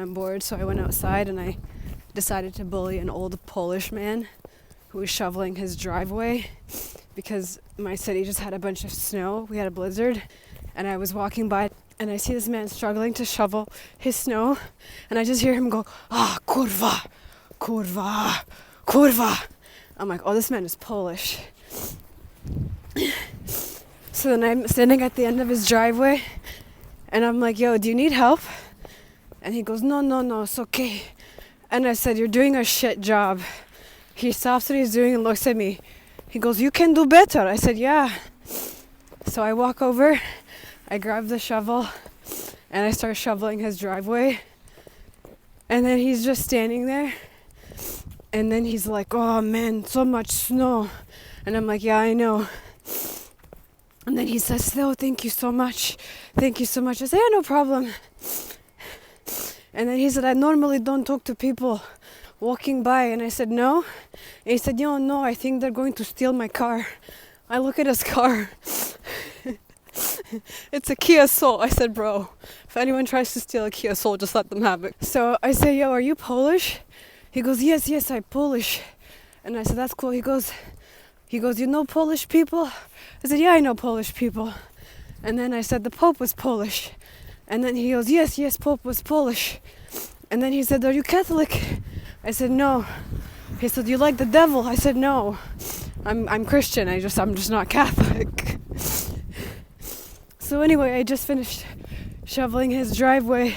I'm bored, so I went outside and I decided to bully an old Polish man who was shoveling his driveway because my city just had a bunch of snow. We had a blizzard, and I was walking by and I see this man struggling to shovel his snow, and I just hear him go, kurwa, kurwa, kurwa. I'm like, oh, this man is Polish. So then I'm standing at the end of his driveway and I'm like, yo, do you need help? And he goes, no, it's okay. And I said, you're doing a shit job. He stops what he's doing and looks at me. He goes, you can do better. I said, yeah. So I walk over, I grab the shovel, and I start shoveling his driveway. And then he's just standing there. And then he's like, oh man, so much snow. And I'm like, yeah, I know. And then he says, no, thank you so much. Thank you so much. I said, yeah, no problem. And then he said, I normally don't talk to people walking by. And I said, no. And he said, no, I think they're going to steal my car. I look at his car. It's a Kia Soul. I said, bro, if anyone tries to steal a Kia Soul, just let them have it. So I say, yo, are you Polish? He goes, yes, I'm Polish. And I said, that's cool. He goes, you know Polish people? I said, yeah, I know Polish people. And then I said, the Pope was Polish. And then he goes, yes, Pope was Polish. And then he said, are you Catholic? I said, no. He said, you like the devil? I said, no. I'm Christian. I'm just not Catholic. So anyway, I just finished shoveling his driveway.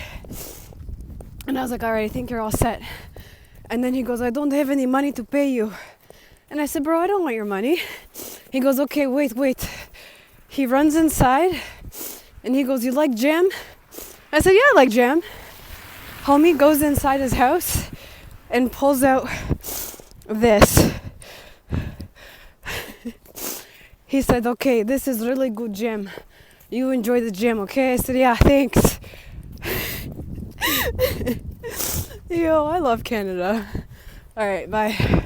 And I was like, all right, I think you're all set. And then he goes, I don't have any money to pay you. And I said, bro, I don't want your money. He goes, okay, wait. He runs inside and he goes, you like jam? I said, yeah, I like jam. Homie goes inside his house and pulls out this. He said, okay, this is really good jam. You enjoy the jam, okay? I said, yeah, thanks. Yo, I love Canada. All right, bye.